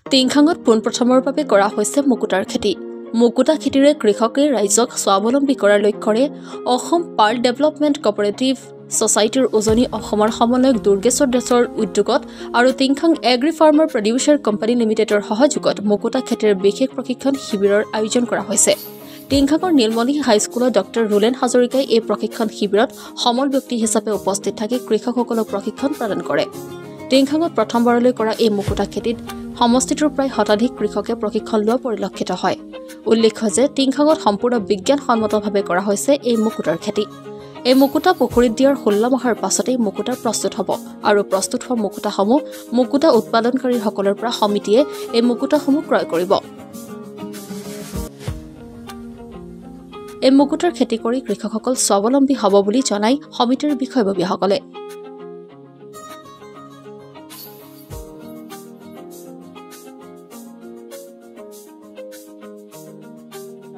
টিংখাঙত পোনপ্ৰথমৰ বাবে কৰা হৈছে মুকুতাৰ খেতি। মুকুতা খেতিৰে কৃষকে ৰাইজক স্বাৱলম্বী কৰাৰ লক্ষ্যৰে অসম পাৰ্ল ডেভেলপমেণ্ট কপাৰেটিভ ছ'চাইটিৰ উজনি অসমৰ সমন্বয়ক দুৰ্গেশ্বৰ দাসৰ উদ্যোগত আৰু Tingkhang agri farmer producer company লিমিটেডৰ সহযোগত মুকুতা খেতিৰ বিশেষ প্ৰশিক্ষণ শিবিৰৰ আয়োজন কৰা হৈছে। টিংখাঙৰ নীলমণি হাইস্কুলত ডক্টৰ ৰুলেন হাজৰিকাই এই প্ৰশিক্ষণ শিবিৰত সমল ব্যক্তি হিচাপে উপস্থিত থাকি কৃষকসকলক প্ৰশিক্ষণ প্ৰদান কৰে। টিংখাঙত প্ৰথমবাৰলৈ কৰা এই মুকুতা খেতিত সমষ্টিটোৰ প্ৰায় শতাধিক কৃষকে প্ৰশিক্ষণ লোৱা পৰিলক্ষিত হয়। উল্লেখ্য যে টিংখাঙত সম্পূৰ্ণ বিজ্ঞানসন্মতভাৱে কৰা হৈছে এই মুকুতাৰ খেতি। এই মুকুতা পুখুৰীত দিয়াৰ 16 মাহৰ পাছতেই মুকুতা প্ৰস্তুত হ'ব আৰু প্ৰস্তুত হোৱা মুকুতাসমূহ মুকুতা উৎপাদনকাৰীসকলৰ পৰা সমিতিয়ে এই মুকুতাসমূহ ক্ৰয় কৰিব। এই মুকুতাৰ খেতি কৰি কৃষকসকল স্বাৱলম্বী হ'ব বুলি জনাই সমিতিৰ বিষয়ববীয়াসকলে।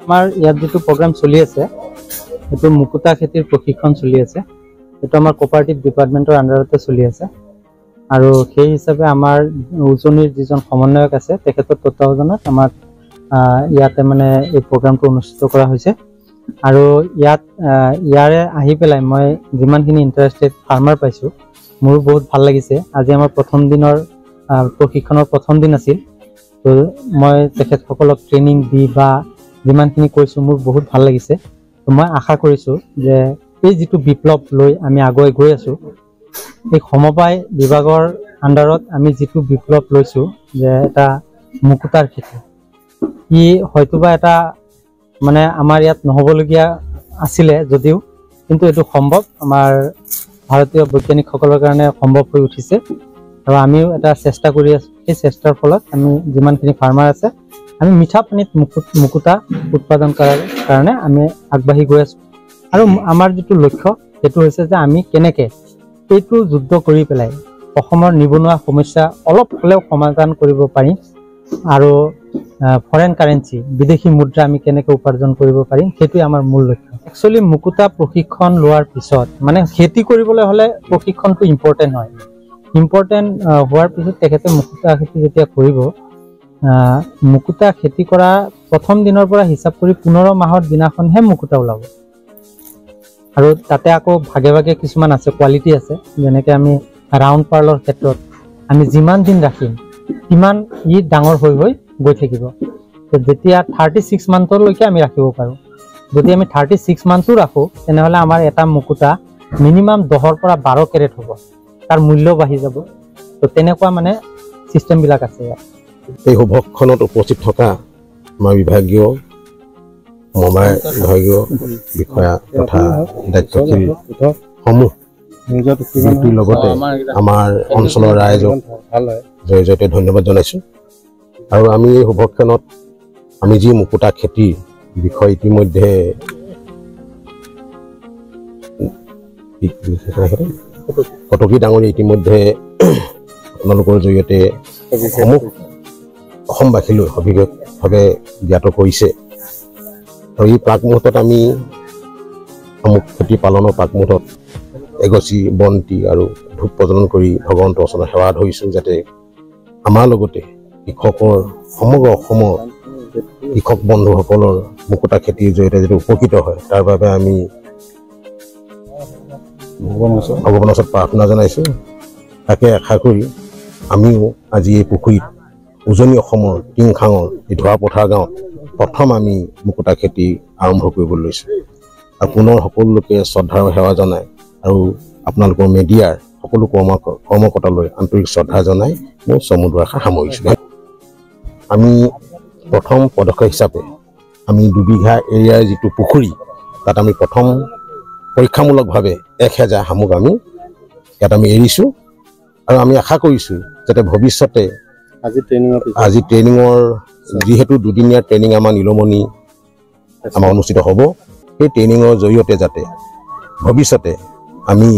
আমাৰ ইয়াত যেটো প্ৰগ্ৰাম চলি আছে এটো মুকুতা খেতিৰ প্ৰশিক্ষণ চলি আছে। এটো আমাৰ কোঅপাৰেটিভ ডিপাৰ্টমেন্টৰ আন্ডাৰতে চলি আছে আৰু সেই হিচাপে আমাৰ উজনিৰ যিজন সমন্বয়ক আছে তেখেতৰ তত্ত্বাৱধানত আমাৰ ইয়াতে মানে এই প্ৰগ্ৰামটো অনুষ্ঠিত কৰা হৈছে আৰু ইয়াৰে আহি পেলাই মই যিমানখিনি ইন্টাৰেষ্টেড ফাৰ্মাৰ পাইছো মোৰ বহুত ভাল লাগিছে। আজি আমাৰ প্ৰথম দিনৰ প্ৰশিক্ষণৰ প্ৰথম দিন আছিল। তো মই তেখেতসকলক ট্ৰেইনিং দি বা যিমানখিনি কৈছো মোৰ বহুত ভাল লাগিছে। মই আশা কৰিছো যে এই যেটো বিপ্লৱ লৈ আমি আগুৱাই গৈ আছো এই সমবায় বিভাগৰ আন্ডাৰত আমি যেটো বিপ্লৱ লৈছো যে এটা মুকুতাৰ খেতি ই হয়তোবা এটা মানে আমাৰ ইয়াত নহবলগীয়া আছিলে যদিও কিন্তু এটো সম্ভৱ আমাৰ ভাৰতীয় বৈজ্ঞানিকসকলৰ কাৰণে সম্ভৱ হৈ উঠিছে আৰু আমিও এটা চেষ্টা কৰি আছো। এই চেষ্টাৰ ফলত আমি যিমানখিনি ফাৰ্মাৰ আছে আমি মিঠা পানীত মুকুতা উৎপাদন কৰাৰ কাৰণে আমি আগবাঢ়ি গৈ আছো আৰু আমাৰ যেটো লক্ষ্য সেইটো হৈছে যে আমি কেনেকে এইটো যুদ্ধ কৰি পেলাই অসমৰ নিবনুৱা সমস্যা অলপ হলেও সমাধান কৰিব পাৰিম আৰু ফৰেন কাৰেন্সি বিদেশী মুদ্ৰা আমি কেনেকে উপাৰ্জন কৰিব পাৰিম সেইটো আমাৰ মূল লক্ষ্য। একচুয়ালি মুকুতা প্ৰশিক্ষণ লোৱাৰ পিছত মানে খেতি কৰিবলৈ হলে প্ৰশিক্ষণটো ইম্পৰ্টেন্ট হয়। ইম্পৰ্টেন্ট হোৱাৰ পিছত তেখেতে মুকুতা খেতি যেতিয়া কৰিব মুকুতা খেতি কৰা প্ৰথম দিনৰ পৰা হিচাপ কৰি 15 মাহৰ দিনাখনহে মুকুতা ওলাব আৰু তাতে আকৌ ভাগে ভাগে কিছুমান আছে কোৱালিটি আছে যেনেকৈ আমি ৰাউণ্ড পাৰ্লৰ ক্ষেত্ৰত আমি যিমান দিন ৰাখিম কিমান ই ডাঙৰ হৈ গৈ থাকিব। তো যেতিয়া 36 মান্থলৈকে আমি ৰাখিব পাৰো। যদি আমি 36 মান্থো ৰাখো তেনেহলে আমাৰ এটা মুকুতা মিনিমাম 10 পৰা 12 কেৰেট হ'ব। তাৰ মূল্য বাঢ়ি যাব। তো তেনেকুৱা মানে সিস্টেম বিলাক আছে ইয়াত। এই সভাখনত উপস্থিত থকা আমাৰ বিভাগীয় বিষয়া তথা দায়িত্বশীল সমূহ লগতে আমাৰ অঞ্চলৰ ৰাইজক জয়তে ধন্যবাদ জনাইছো আৰু আমি এই সভাখনত আমি যি মুকুতা খেতিৰ বিষয় ইতিমধ্যে কটকী ডাঙৰীয়া ইতিমধ্যে আপোনালোকৰ জৰিয়তে অসমবাসীলৈ সবিশেষভাৱে জ্ঞাত কৰিছে আৰু এই প্ৰাক মুহূৰ্তত আমি মুকুতা খেতি পালনৰ প্ৰাক মুহূৰ্তত এগছি বন্তি আৰু ধূপ প্ৰজ্বলন কৰি ভগৱন্তৰ ওচৰত সেৱা ধৰিছো যাতে আমাৰ লগতে কৃষকৰ সমগ্ৰ অসমৰ কৃষক বন্ধুসকলৰ মুকুতা খেতিৰ জৰিয়তে যেটো উপকৃত হয় তাৰ বাবে আমি ভগৱানৰ ওচৰত প্ৰাৰ্থনা জনাইছো। তাকে আশা কৰি আমিও আজি এই পুখুৰীত উজনি অসমৰ টিংখাঙৰ এই ধোৱাপথাৰ গাঁৱত প্ৰথম আমি মুকুতা খেতি আৰম্ভ কৰিবলৈ লৈছো আৰু পুনৰ সকলো লোকে শ্ৰদ্ধা আৰু সেৱা জনায় আৰু আপোনালোকৰ মিডিয়াৰ সকলো কৰ্মকৰ্তালৈ আন্তৰিক শ্ৰদ্ধা জনাই মোৰ চমুদৰ আশা সামৰিছো। আমি প্ৰথম পদক্ষেপ হিচাপে আমি 2 বিঘা এৰিয়াৰ যেটো পুখুৰী তাত আমি প্ৰথম পৰীক্ষামূলকভাৱে 1000 শামুক আমি ইয়াত আমি এৰিছো আৰু আমি আশা কৰিছো যাতে ভৱিষ্যতে আজি ট্ৰেইনিঙৰ যিহেতু 2 দিনীয়া ট্ৰেইনিং আমাৰ নীলমণি আমাৰ অনুষ্ঠিত হ'ব সেই ট্ৰেইনিঙৰ জৰিয়তে যাতে ভৱিষ্যতে আমি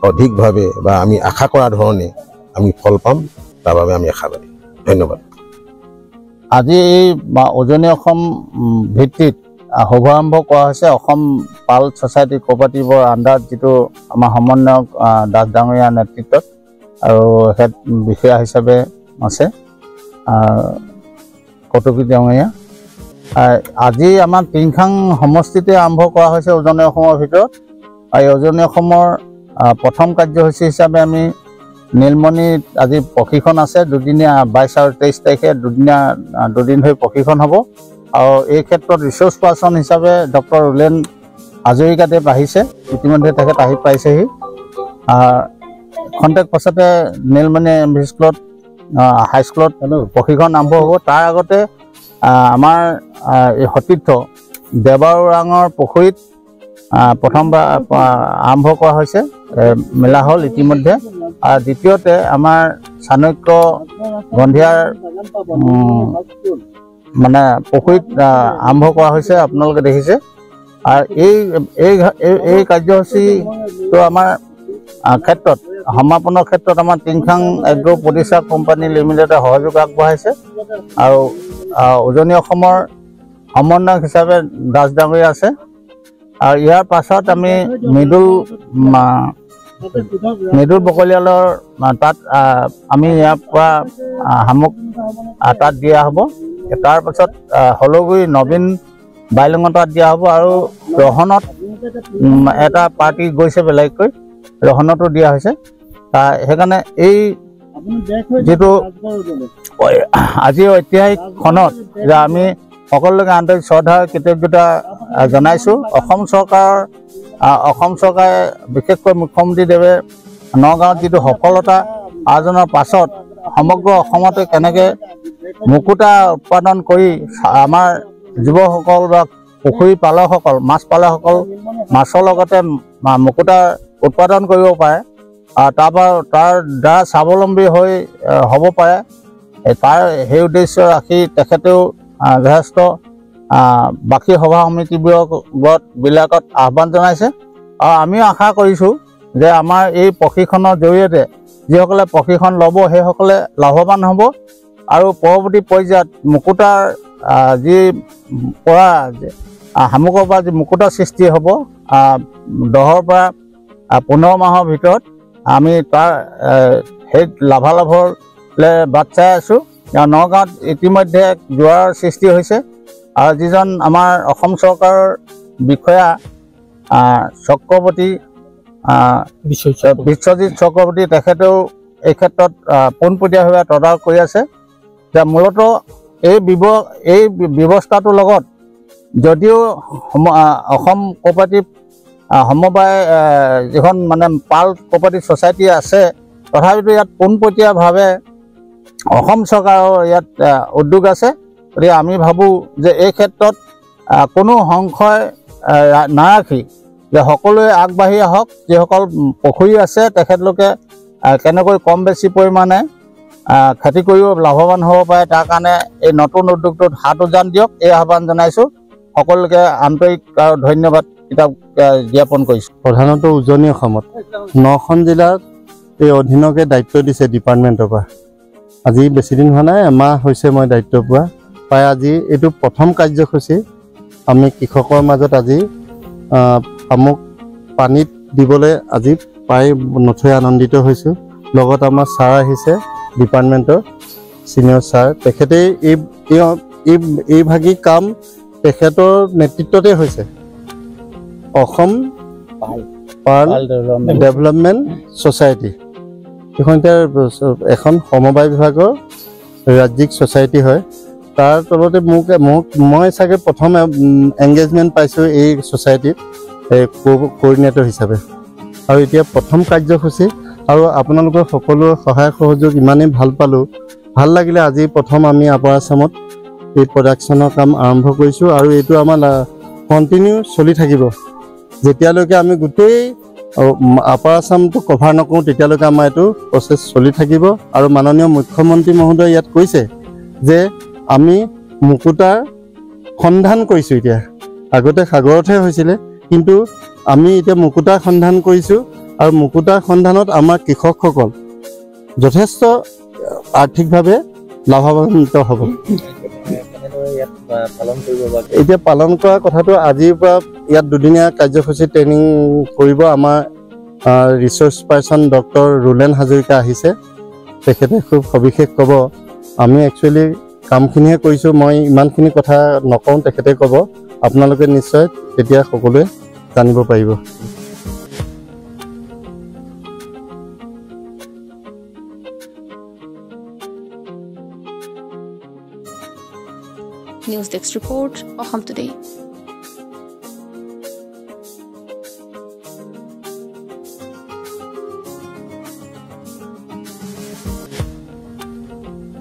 অধিকভাৱে বা আমি আশা কৰা ধৰণে আমি ফল পাম তাৰ বাবে আমি আশাবাদী। ধন্যবাদ। আজি এই উজনি অসম ভিত্তিত শুভাৰম্ভ কৰা হৈছে অসম পাল ছ'চাইটি কোঅপাৰেটিভৰ আণ্ডাৰত যেটো আমাৰ সমন্বয়ক দাস ডাঙৰীয়াৰ নেতৃত্বত আৰু হেড বিষয়া হিচাপে আছে কটকী ডাঙৰীয়া। আজি আমাৰ টিংখাং সমষ্টিতে আৰম্ভ কৰা হৈছে উজনি অসমৰ ভিতৰত। এই উজনি অসমৰ প্ৰথম কাৰ্যসূচী হিচাপে আমি নীলমণিত আজি প্ৰশিক্ষণ আছে, দুদিনীয়া 22 আৰু 23 তাৰিখে দুদিন হৈ প্ৰশিক্ষণ হ'ব। আৰু এই ক্ষেত্ৰত ৰিচোৰ্চ পাৰ্চন হিচাপে ডক্টৰ ৰুলেন হাজৰিকাদেৱ আহিছে, ইতিমধ্যে তেখেত আহি পাইছেহি। খন্তেক পাছতে নীলমণি এম ভি স্কুলত হাইস্কুলত প্ৰশিক্ষণ আৰম্ভ হ'ব। তাৰ আগতে আমাৰ এই সতীৰ্থ দেৱাওৰাঙৰ পুখুৰীত প্ৰথমবাৰ আৰম্ভ কৰা হৈছে, মেলা হ'ল ইতিমধ্যে। আৰু দ্বিতীয়তে আমাৰ চাণক্য গন্ধিয়াৰ মানে পুখুৰীত আৰম্ভ কৰা হৈছে, আপোনালোকে দেখিছে। আৰু এই কাৰ্যসূচীটো আমাৰ ক্ষেত্ৰত সমাপনৰ ক্ষেত্ৰত আমাৰ টিংখাং এগ্ৰ' প্ৰডিউচাৰ কোম্পানী লিমিটেডে সহযোগ আগবঢ়াইছে। আৰু উজনি অসমৰ সমন্বয়ক হিচাপে দাস ডাঙৰীয়া আছে। আৰু ইয়াৰ পাছত আমি মৃদুল বকলিয়ালৰ তাত আমি ইয়াৰ পৰা শামুক তাত দিয়া হ'ব। তাৰ পাছত হলগুৰি নবীন বাইলঙৰ তাত দিয়া হ'ব। আৰু ৰহনত এটা পাৰ্টি গৈছে বেলেগকৈ, ৰহনতো দিয়া হৈছে। সেইকাৰণে এই যিটো আজিৰ ঐতিহাসিক ক্ষণত যে আমি সকলোকে আন্তৰিক শ্ৰদ্ধা কৃতজ্ঞতা জনাইছোঁ। অসম চৰকাৰে বিশেষকৈ মুখ্যমন্ত্ৰীদেৱে নগাঁৱত যিটো সফলতা আৰ্জনৰ পাছত সমগ্ৰ অসমতে কেনেকৈ মুকুতা উৎপাদন কৰি আমাৰ যুৱকসকল বা পুখুৰী পালকসকল, মাছ পালকসকল মাছৰ লগতে মুকুতা উৎপাদন কৰিব পাৰে, তাৰ দ্বাৰা স্বাৱলম্বী হ'ব পাৰে, সেই উদ্দেশ্য ৰাখি তেখেতেও যথেষ্ট বাকী সভা সমিতিবিলাকত আহ্বান জনাইছে। আৰু আমিও আশা কৰিছোঁ যে আমাৰ এই প্ৰশিক্ষণৰ জৰিয়তে যিসকলে প্ৰশিক্ষণ ল'ব সেইসকলে লাভৱান হ'ব। আৰু পৰৱৰ্তী পৰ্যায়ত মুকুতাৰ যি পৰা শামুকৰ পৰা যি মুকুতা সৃষ্টি হ'ব 10ৰ পৰা 15 মাহৰ ভিতৰত আমি তাৰ সেই লাভালাভলৈ বাট চাই আছোঁ। নগাঁৱত ইতিমধ্যে জোৱাৰৰ সৃষ্টি হৈছে। আৰু যিজন আমাৰ অসম চৰকাৰৰ বিষয়া চক্ৰৱৰ্তী বিশ্বজিৎ চক্ৰৱৰ্তী, তেখেতেও এই ক্ষেত্ৰত পোনপটীয়াভাৱে তদাৰক কৰি আছে। যে মূলতঃ এই ব্যৱস্থাটোৰ লগত যদিও অসম কোঅপাৰেটিভ সমবায় যিখন মানে পাল কোঅপাৰেটিভ ছ'চাইটি আছে, তথাপিতো ইয়াত পোনপটীয়াভাৱে অসম চৰকাৰৰ ইয়াত উদ্যোগ আছে। গতিকে আমি ভাবোঁ যে এই ক্ষেত্ৰত কোনো সংশয় নাৰাখি যে সকলোৱে আগবাঢ়ি আহক। যিসকল পুখুৰী আছে তেখেতলোকে কেনেকৈ কম বেছি পৰিমাণে খেতি কৰিও লাভৱান হ'ব পাৰে, তাৰ কাৰণে এই নতুন উদ্যোগটোত হাত উজান দিয়ক, এই আহ্বান জনাইছোঁ। সকলোকে আন্তৰিক আৰু ধন্যবাদ জ্ঞাপন কৰিছোঁ। প্ৰধানতঃ উজনি অসমত 9খন জিলাত এই অধীনকে দায়িত্ব দিছে ডিপাৰ্টমেণ্টৰ পৰা। আজি বেছিদিন হোৱা নাই, এমাহ হৈছে মই দায়িত্ব পোৱা। প্ৰায় আজি এইটো প্ৰথম কাৰ্যসূচী। আমি কৃষকৰ মাজত আজি শামুক পানীত দিবলৈ আজি প্ৰায় নথৈ আনন্দিত হৈছোঁ। লগত আমাৰ ছাৰ আহিছে, ডিপাৰ্টমেণ্টৰ ছিনিয়ৰ ছাৰ। তেখেতে এইভাগী কাম তেখেতৰ নেতৃত্বতে হৈছে। অসম পাৰ্ল ডেভেলপমেণ্ট ছ'চাইটি এইখন এতিয়া এখন সমবায় বিভাগৰ ৰাজ্যিক ছ'চাইটি হয়। তাৰ তলতে মই চাগে প্ৰথম এংগেজমেণ্ট পাইছোঁ এই ছ'চাইটিত কোঅৰ্ডিনেটৰ হিচাপে। আৰু এতিয়া প্ৰথম কাৰ্যসূচী আৰু আপোনালোকৰ সকলো সহায় সহযোগ ইমানেই ভাল পালোঁ, ভাল লাগিলে। আজি প্ৰথম আমি আপাৰ আছামত এই প্ৰডাকশ্যনৰ কাম আৰম্ভ কৰিছোঁ। আৰু এইটো আমাৰ কণ্টিনিউ চলি থাকিব। যেতিয়ালৈকে আমি গোটেই আপাৰ আছামটো কভাৰ নকৰোঁ তেতিয়ালৈকে আমাৰ এইটো প্ৰচেছ চলি থাকিব। আৰু মাননীয় মুখ্যমন্ত্ৰী মহোদয়ে ইয়াত কৈছে যে আমি মুকুতাৰ সন্ধান কৰিছোঁ। এতিয়া আগতে সাগৰতহে হৈছিলে, কিন্তু আমি এতিয়া মুকুতাৰ সন্ধান কৰিছোঁ। আৰু মুকুতাৰ সন্ধানত আমাৰ কৃষকসকল যথেষ্ট আৰ্থিকভাৱে লাভান্বিত হ'ব। এতিয়া পালন কৰা কথাটো আজিৰ পৰা ইয়াত দুদিনীয়া কাৰ্যসূচী ট্ৰেইনিং কৰিব আমাৰ resource person doctor Rulen Hazarika আহিছে। তেখেতে খুব সবিশেষ ক'ব আমি একচুৱেলি কামখিনিহে কৰিছোঁ, মই ইমানখিনি কথা নকওঁ, তেখেতে ক'ব। আপোনালোকে নিশ্চয় তেতিয়া সকলোৱে জানিব পাৰিব। News desk report, Assam today.